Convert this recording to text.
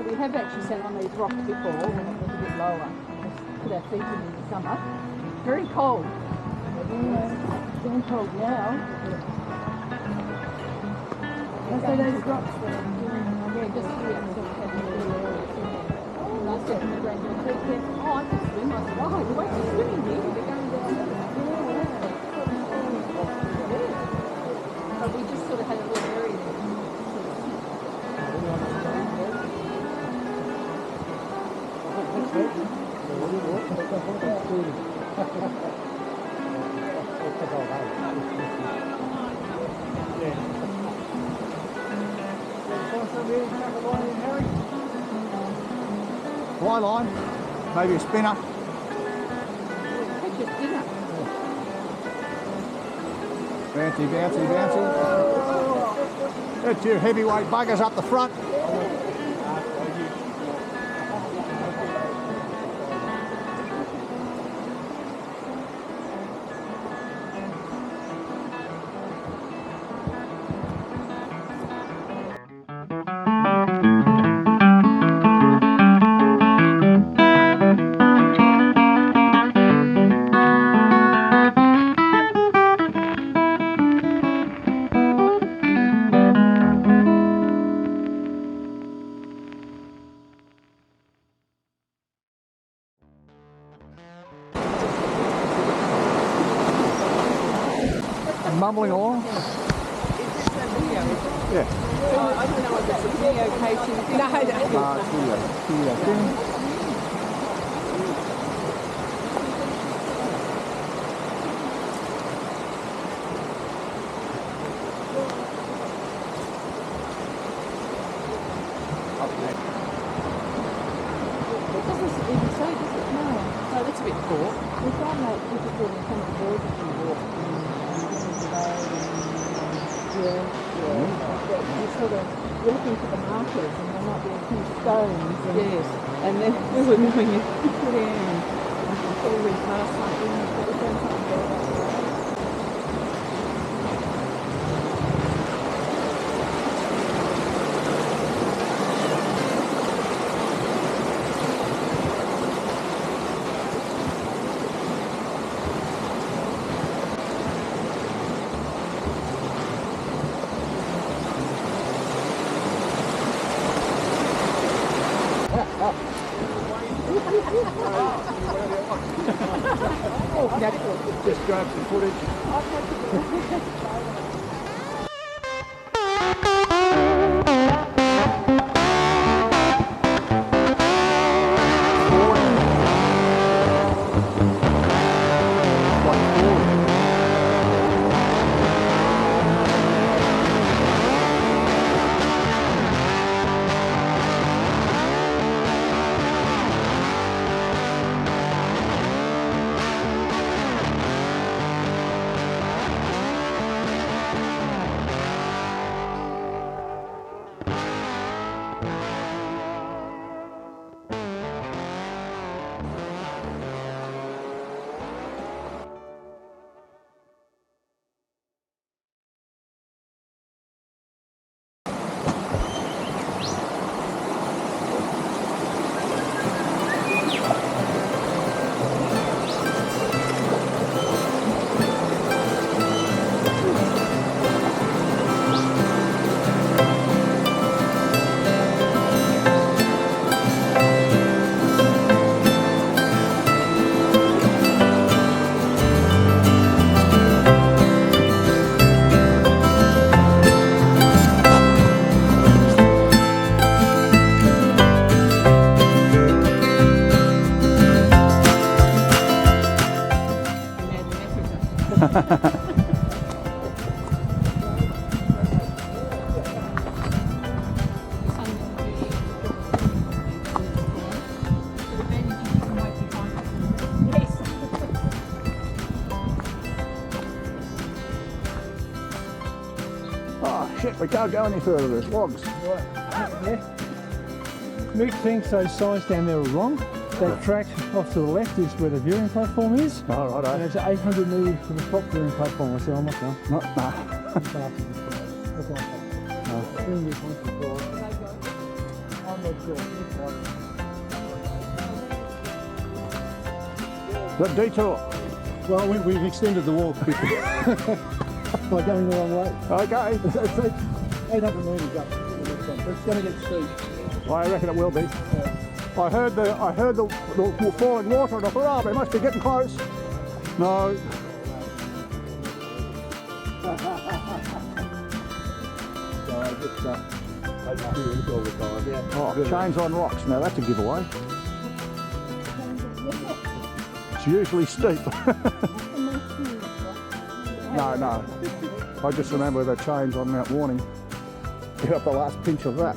we have actually sat on these rocks before when it was a bit lower. Just put our feet in the summer. Very cold. It's very cold now. So those rocks that are Yeah, just here. So we had a little area. And I said to my granddaughter, she said, oh, I can swim. I said, oh, you won't be swimming here. You'll be going down there. But we just sort of had a little area there. Fly line, maybe a spinner. Catch a spinner. Bouncy, bouncy, bouncy. That's your heavyweight buggers up the front. Mumbling along. Is this a video? Yeah. I don't know if that's a video occasion. No, It's video. It doesn't even say, does it? No. No, that's a bit poor. we found that difficult in some of the boards that we walk you're sort of looking for the markers and there might be a few stones and, Yes. and then we were doing it and before we went past something we found something there. Just grab some footage. Oh shit, we can't go any further, there's logs. Yeah. Mick thinks those signs down there are wrong. That track off to the left is where the viewing platform is. Oh, righto. And it's 800 metres from the top viewing platform. I said, I'm not going. Nah. On the That detour. Well, we've extended the walk by going the wrong way. Okay. It's like 800 metres up to the next one, so it's going to get steep. I reckon it will be. I heard the falling water and I thought, oh, they must be getting close. No. Oh, chains on rocks. Now that's a giveaway. It's usually steep. No. I just remember the chains on Mount Warning. Get up the last pinch of that.